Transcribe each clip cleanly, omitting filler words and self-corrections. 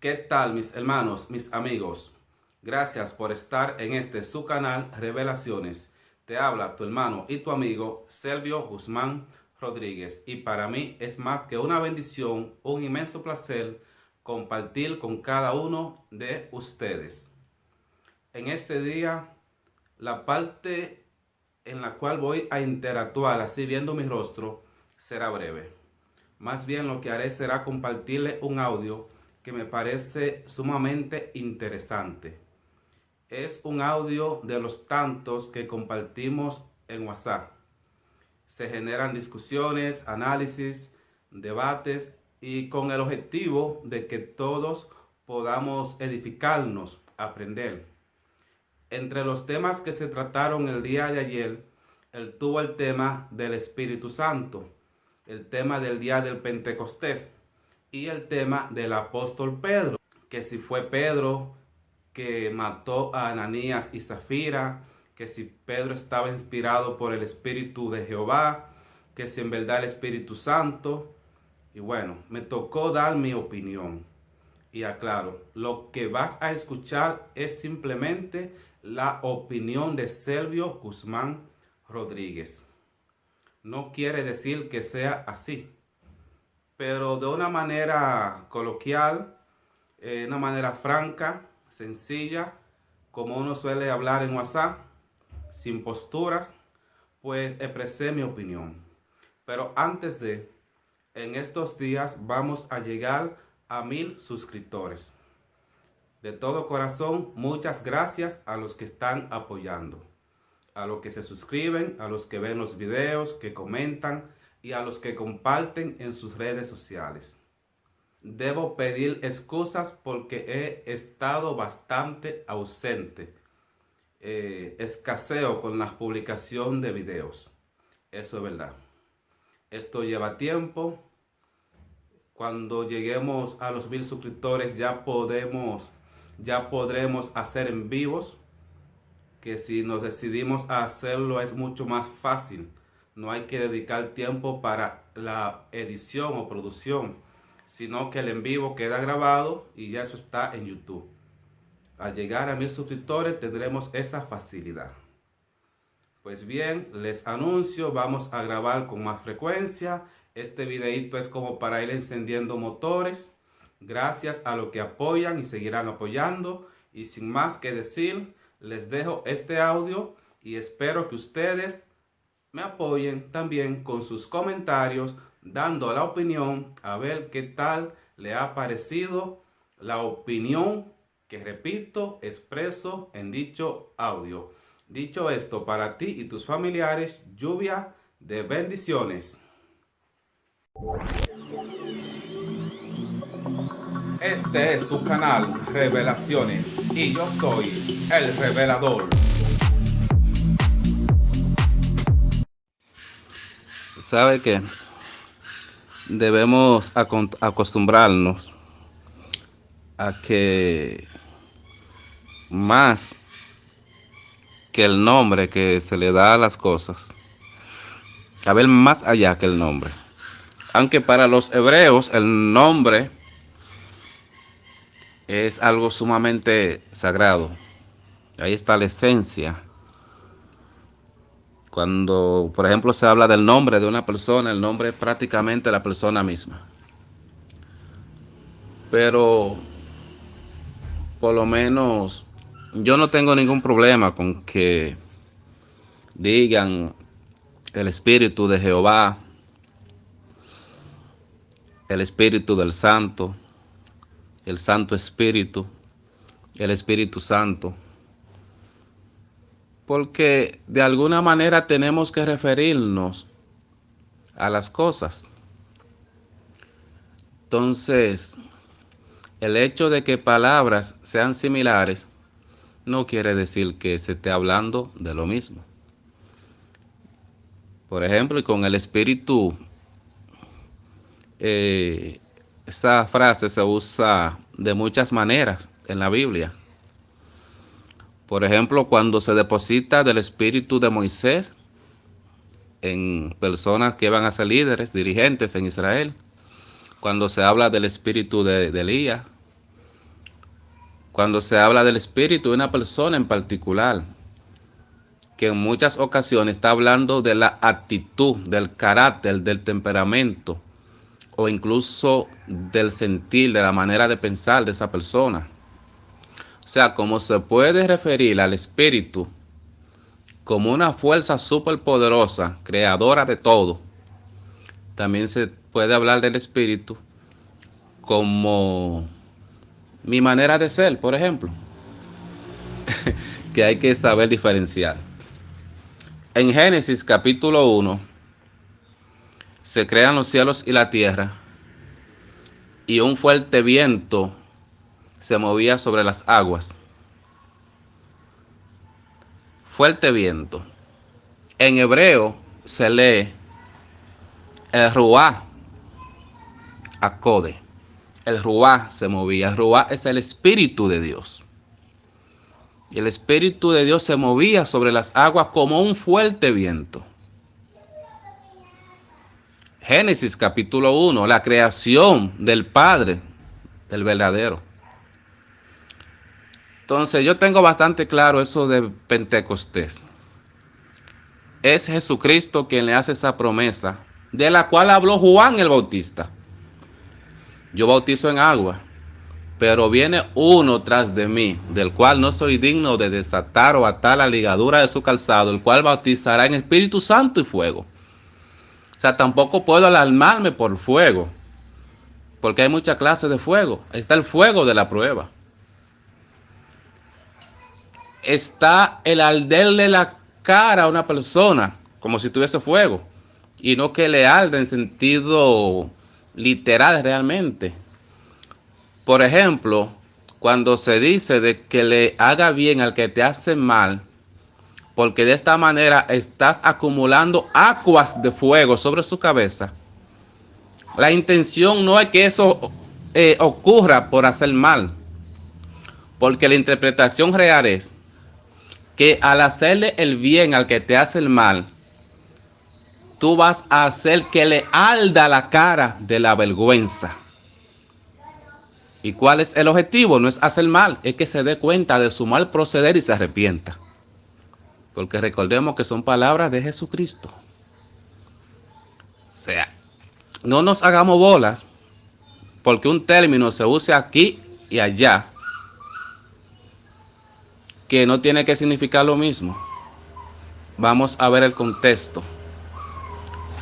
¿Qué tal, mis hermanos, mis amigos? Gracias por estar en este su canal Revelaciones. Te habla tu hermano y tu amigo Selvio Guzmán Rodríguez. Y para mí es más que una bendición, un inmenso placer compartir con cada uno de ustedes. En este día, la parte en la cual voy a interactuar así viendo mi rostro será breve. Más bien lo que haré será compartirle un audio que me parece sumamente interesante. Es un audio de los tantos que compartimos en WhatsApp. Se generan discusiones, análisis, debates y con el objetivo de que todos podamos edificarnos, aprender. Entre los temas que se trataron el día de ayer, él tuvo el tema del Espíritu Santo, el tema del día del Pentecostés y el tema del apóstol Pedro, que si fue Pedro que mató a Ananías y Zafira, que si Pedro estaba inspirado por el Espíritu de Jehová, que si en verdad el Espíritu Santo. Y bueno, me tocó dar mi opinión. Y aclaro, lo que vas a escuchar es simplemente la opinión de Selvio Guzmán Rodríguez. No quiere decir que sea así, pero de una manera coloquial, una manera franca, sencilla, como uno suele hablar en WhatsApp, sin posturas, pues expresé mi opinión. Pero en estos días vamos a llegar a 1000 suscriptores. De todo corazón, muchas gracias a los que están apoyando, a los que se suscriben, a los que ven los videos, que comentan y a los que comparten en sus redes sociales. Debo pedir excusas porque he estado bastante ausente. Escaseo con la publicación de videos. Eso es verdad. Esto lleva tiempo. Cuando lleguemos a los 1000 suscriptores ya podremos hacer en vivos, que si nos decidimos a hacerlo es mucho más fácil. No hay que dedicar tiempo para la edición o producción, sino que el en vivo queda grabado y ya eso está en YouTube. Al llegar a 1000 suscriptores tendremos esa facilidad. Pues bien, les anuncio, vamos a grabar con más frecuencia. Este videito es como para ir encendiendo motores. Gracias a los que apoyan y seguirán apoyando. Y sin más que decir, les dejo este audio y espero que ustedes me apoyen también con sus comentarios, dando la opinión, a ver qué tal le ha parecido la opinión que, repito, expreso en dicho audio. Dicho esto, para ti y tus familiares, lluvia de bendiciones. Este es tu canal Revelaciones y yo soy el revelador. ¿Sabe qué? Debemos acostumbrarnos a que más que el nombre que se le da a las cosas, a ver más allá que el nombre. Aunque para los hebreos el nombre es algo sumamente sagrado. Ahí está la esencia. Cuando, por ejemplo, se habla del nombre de una persona, el nombre es prácticamente la persona misma. Pero, por lo menos, yo no tengo ningún problema con que digan el Espíritu de Jehová, el Espíritu del Santo, el Santo Espíritu, el Espíritu Santo. Porque de alguna manera tenemos que referirnos a las cosas. Entonces, el hecho de que palabras sean similares no quiere decir que se esté hablando de lo mismo. Por ejemplo, y con el Espíritu, esa frase se usa de muchas maneras en la Biblia. Por ejemplo, cuando se deposita del Espíritu de Moisés en personas que van a ser líderes, dirigentes en Israel. Cuando se habla del Espíritu de Elías. cuando se habla del espíritu de una persona en particular, que en muchas ocasiones está hablando de la actitud, del carácter, del temperamento o incluso del sentir, de la manera de pensar de esa persona. O sea, como se puede referir al espíritu como una fuerza superpoderosa, creadora de todo, también se puede hablar del espíritu como mi manera de ser, por ejemplo, que hay que saber diferenciar. En Génesis capítulo 1 se crean los cielos y la tierra, y un fuerte viento se movía sobre las aguas. Fuerte viento. En hebreo se lee el ruá acode. El ruá se movía. El ruá es el espíritu de Dios. Y el espíritu de Dios se movía sobre las aguas como un fuerte viento. Génesis capítulo 1, la creación del Padre, del verdadero. Entonces yo tengo bastante claro eso de Pentecostés. Es Jesucristo quien le hace esa promesa, de la cual habló Juan el Bautista. Yo bautizo en agua, pero viene uno tras de mí, del cual no soy digno de desatar o atar la ligadura de su calzado, el cual bautizará en Espíritu Santo y fuego. O sea, tampoco puedo alarmarme por fuego, porque hay muchas clases de fuego. Está el fuego de la prueba. Está el arderle la cara a una persona, como si tuviese fuego, y no que le arde en sentido literal realmente. Por ejemplo, cuando se dice de que le haga bien al que te hace mal, porque de esta manera estás acumulando aguas de fuego sobre su cabeza. La intención no es que eso ocurra por hacer mal, porque la interpretación real es que al hacerle el bien al que te hace el mal, tú vas a hacer que le arda la cara de la vergüenza. ¿Y cuál es el objetivo? No es hacer mal, es que se dé cuenta de su mal proceder y se arrepienta. Porque recordemos que son palabras de Jesucristo. O sea, no nos hagamos bolas porque un término se use aquí y allá, que no tiene que significar lo mismo. Vamos a ver el contexto.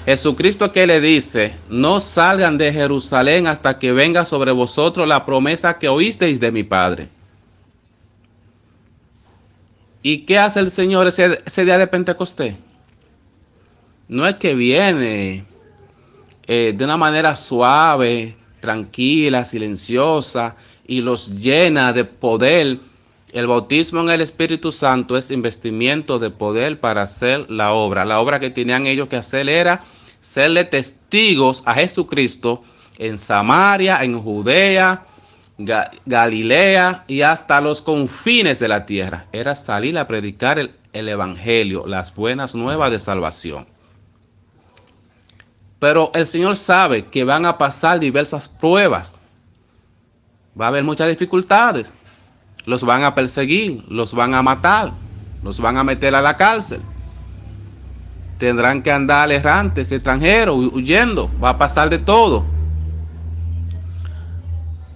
Jesucristo que le dice, no salgan de Jerusalén hasta que venga sobre vosotros la promesa que oísteis de mi Padre. ¿Y qué hace el Señor ese día de Pentecostés? No es que viene de una manera suave, tranquila, silenciosa y los llena de poder. El bautismo en el Espíritu Santo es investimiento de poder para hacer la obra. La obra que tenían ellos que hacer era serle testigos a Jesucristo en Samaria, en Judea, Galilea y hasta los confines de la tierra. Era salir a predicar el evangelio, las buenas nuevas de salvación. Pero el Señor sabe que van a pasar diversas pruebas. Va a haber muchas dificultades. Los van a perseguir, los van a matar, los van a meter a la cárcel. Tendrán que andar errantes, extranjeros, huyendo. Va a pasar de todo.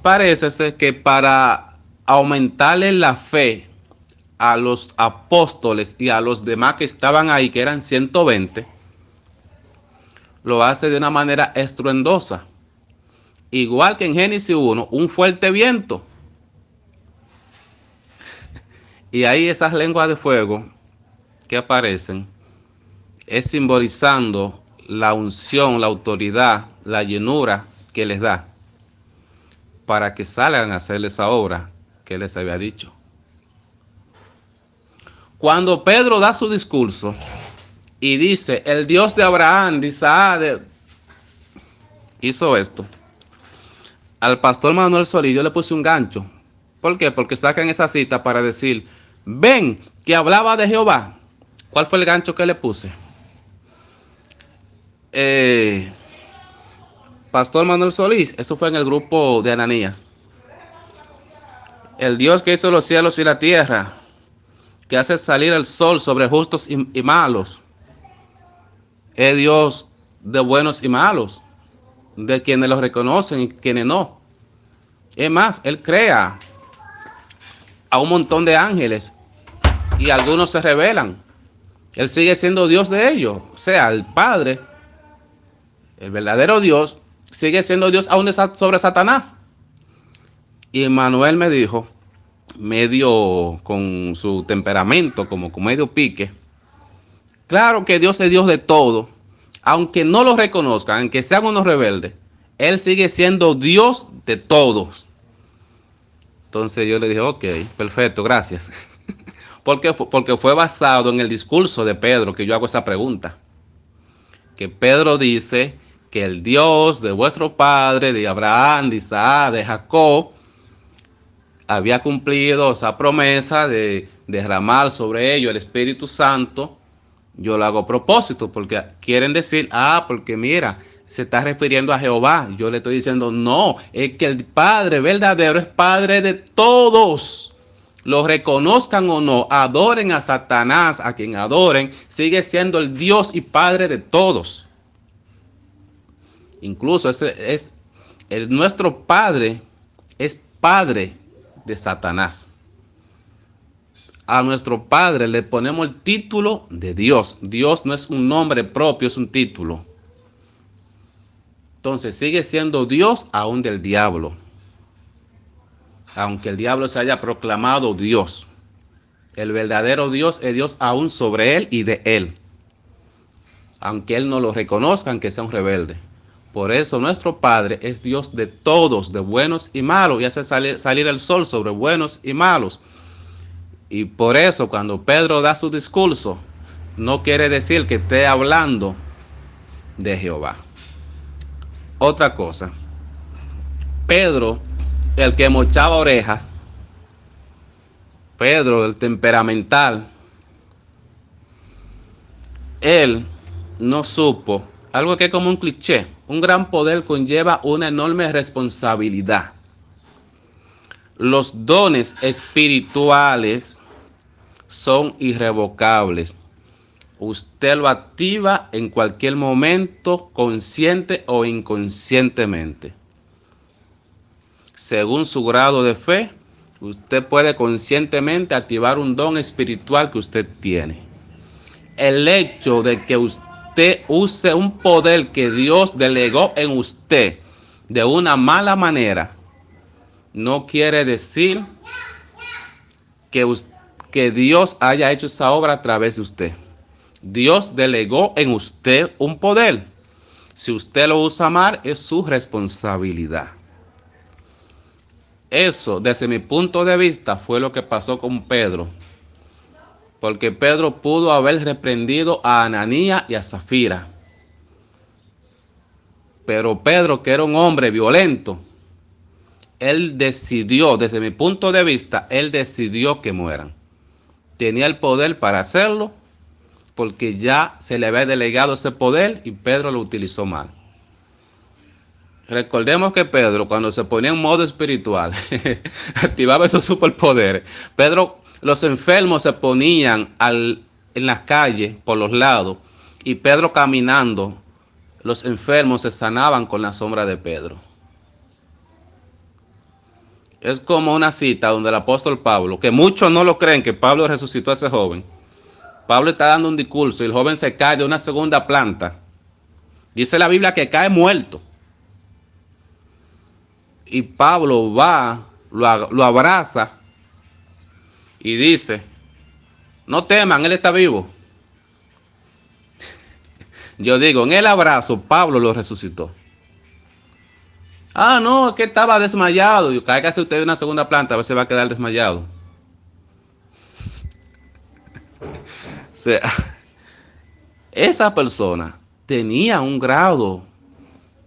Parece ser que para aumentarle la fe a los apóstoles y a los demás que estaban ahí, que eran 120, lo hace de una manera estruendosa. Igual que en Génesis 1, un fuerte viento. Y ahí esas lenguas de fuego que aparecen es simbolizando la unción, la autoridad, la llenura que les da para que salgan a hacer esa obra que les había dicho. Cuando Pedro da su discurso y dice, el Dios de Abraham, de Isaac, hizo esto, al pastor Manuel Solís yo le puse un gancho. ¿Por qué? Porque sacan esa cita para decir, ven, que hablaba de Jehová. ¿Cuál fue el gancho que le puse? Pastor Manuel Solís, eso fue en el grupo de Ananías. El Dios que hizo los cielos y la tierra, que hace salir el sol sobre justos y malos, es Dios de buenos y malos, de quienes los reconocen y quienes no. Es más, Él crea a un montón de ángeles y algunos se rebelan. Él sigue siendo Dios de ellos. O sea, el Padre, el verdadero Dios, sigue siendo Dios aún sobre Satanás. Y Manuel me dijo, medio con su temperamento, como con medio pique, claro que Dios es Dios de todo, aunque no lo reconozcan, aunque sean unos rebeldes, Él sigue siendo Dios de todos. Entonces yo le dije, ok, perfecto, gracias. Porque fue basado en el discurso de Pedro que yo hago esa pregunta. Que Pedro dice que el Dios de vuestro padre, de Abraham, de Isaac, de Jacob, había cumplido esa promesa de derramar sobre ellos el Espíritu Santo. Yo lo hago a propósito porque quieren decir, porque mira, se está refiriendo a Jehová. Yo le estoy diciendo, no, es que el Padre verdadero es Padre de todos. Lo reconozcan o no, adoren a Satanás, a quien adoren, sigue siendo el Dios y Padre de todos. Incluso nuestro Padre es Padre de Satanás. A nuestro Padre le ponemos el título de Dios. Dios no es un nombre propio, es un título. Entonces sigue siendo Dios aún del diablo. Aunque el diablo se haya proclamado Dios. El verdadero Dios es Dios aún sobre él y de él. Aunque él no lo reconozca, aunque sea un rebelde. Por eso nuestro Padre es Dios de todos, de buenos y malos. Y hace salir el sol sobre buenos y malos. Y por eso cuando Pedro da su discurso, no quiere decir que esté hablando de Jehová. Otra cosa. Pedro, el que mochaba orejas, Pedro, el temperamental, él no supo, algo que es como un cliché, un gran poder conlleva una enorme responsabilidad. Los dones espirituales son irrevocables. Usted lo activa en cualquier momento, consciente o inconscientemente. Según su grado de fe, usted puede conscientemente activar un don espiritual que usted tiene. El hecho de que usted use un poder que Dios delegó en usted de una mala manera, no quiere decir que Dios haya hecho esa obra a través de usted. Dios delegó en usted un poder. Si usted lo usa mal, es su responsabilidad. Eso, desde mi punto de vista, fue lo que pasó con Pedro. Porque Pedro pudo haber reprendido a Ananías y a Zafira. Pero Pedro, que era un hombre violento, él decidió, desde mi punto de vista, él decidió que mueran. Tenía el poder para hacerlo, porque ya se le había delegado ese poder y Pedro lo utilizó mal. Recordemos que Pedro, cuando se ponía en modo espiritual, activaba esos superpoderes. Los enfermos se ponían en las calles, por los lados, y Pedro caminando, los enfermos se sanaban con la sombra de Pedro. Es como una cita donde el apóstol Pablo, que muchos no lo creen que Pablo resucitó a ese joven. Pablo está dando un discurso y el joven se cae de una segunda planta. Dice la Biblia que cae muerto. Y Pablo va, lo abraza y dice, no teman, él está vivo. Yo digo, en el abrazo Pablo lo resucitó. No, es que estaba desmayado. Y cáigase usted de una segunda planta, a ver si va a quedar desmayado. O sea, esa persona tenía un grado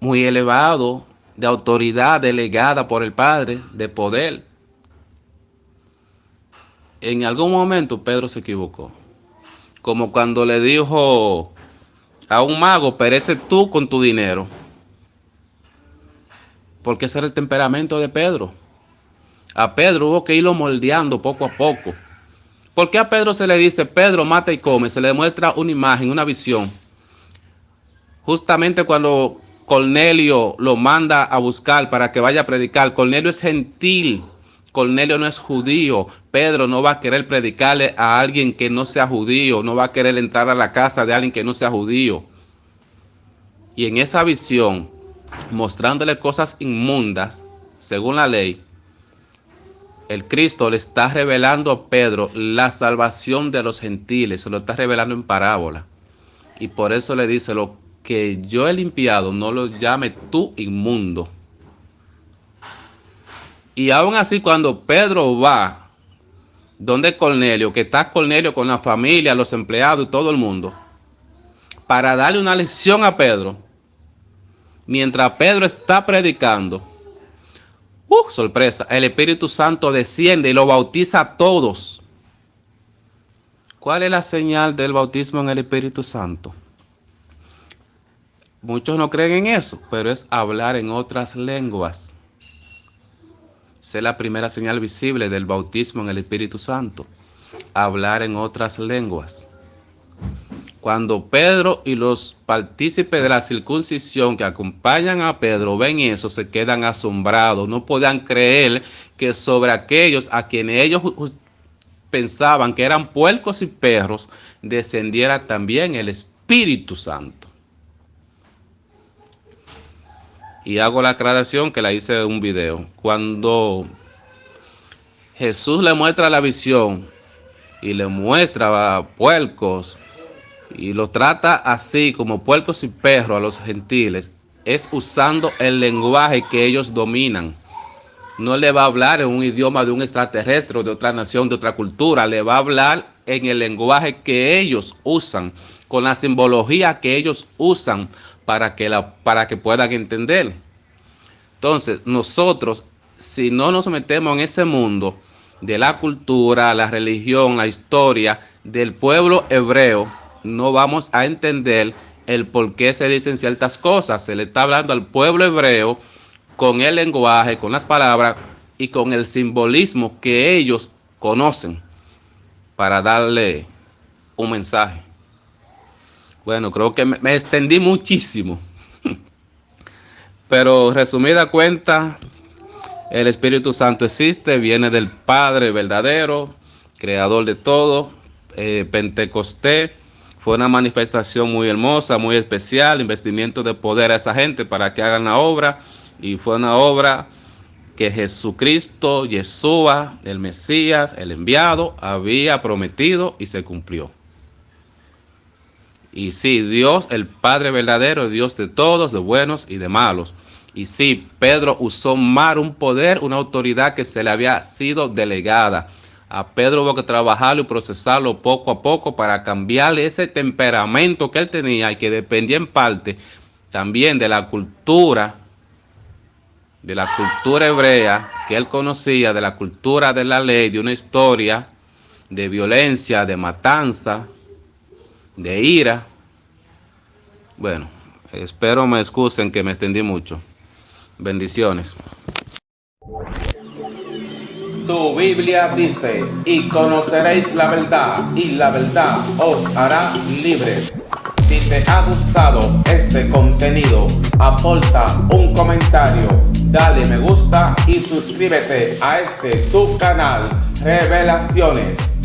muy elevado de autoridad delegada por el Padre, de poder. En algún momento Pedro se equivocó. Como cuando le dijo a un mago, perece tú con tu dinero. Porque ese era el temperamento de Pedro. A Pedro hubo que irlo moldeando poco a poco. ¿Por qué a Pedro se le dice, Pedro, mata y come? Se le muestra una imagen, una visión. Justamente cuando Cornelio lo manda a buscar para que vaya a predicar, Cornelio es gentil, Cornelio no es judío. Pedro no va a querer predicarle a alguien que no sea judío, no va a querer entrar a la casa de alguien que no sea judío. Y en esa visión, mostrándole cosas inmundas, según la ley, el Cristo le está revelando a Pedro la salvación de los gentiles, se lo está revelando en parábola. Y por eso le dice, lo que yo he limpiado, no lo llame tú inmundo. Y aún así, cuando Pedro va donde Cornelio, que está Cornelio con la familia, los empleados y todo el mundo, para darle una lección a Pedro, mientras Pedro está predicando, sorpresa, el Espíritu Santo desciende y lo bautiza a todos. ¿Cuál es la señal del bautismo en el Espíritu Santo? Muchos no creen en eso, pero es hablar en otras lenguas. Esa es la primera señal visible del bautismo en el Espíritu Santo. Hablar en otras lenguas. Cuando Pedro y los partícipes de la circuncisión que acompañan a Pedro ven eso, se quedan asombrados. No podían creer que sobre aquellos a quienes ellos pensaban que eran puercos y perros, descendiera también el Espíritu Santo. Y hago la aclaración que la hice en un video. Cuando Jesús le muestra la visión y le muestra a puercos y los trata así como puercos y perros a los gentiles, es usando el lenguaje que ellos dominan. No le va a hablar en un idioma de un extraterrestre, de otra nación, de otra cultura. Le va a hablar en el lenguaje que ellos usan, con la simbología que ellos usan para que puedan entender. Entonces, nosotros, si no nos metemos en ese mundo de la cultura, la religión, la historia del pueblo hebreo, no vamos a entender el por qué se dicen ciertas cosas. Se le está hablando al pueblo hebreo con el lenguaje, con las palabras y con el simbolismo que ellos conocen para darle un mensaje. Bueno, creo que me extendí muchísimo. Pero resumida cuenta, el Espíritu Santo existe, viene del Padre verdadero, creador de todo. Pentecostés fue una manifestación muy hermosa, muy especial, investimiento de poder a esa gente para que hagan la obra. Y fue una obra que Jesucristo, Yeshua, el Mesías, el enviado, había prometido y se cumplió. Y sí, Dios, el Padre verdadero, Dios de todos, de buenos y de malos. Y sí, Pedro usó mal un poder, una autoridad que se le había sido delegada. A Pedro hubo que trabajarlo y procesarlo poco a poco para cambiarle ese temperamento que él tenía y que dependía en parte también de la cultura hebrea que él conocía, de la cultura de la ley, de una historia de violencia, de matanza, de ira. Bueno, espero me excusen que me extendí mucho. Bendiciones. Tu Biblia dice, y conoceréis la verdad, y la verdad os hará libres. Si te ha gustado este contenido, aporta un comentario, dale me gusta y suscríbete a este tu canal Revelaciones.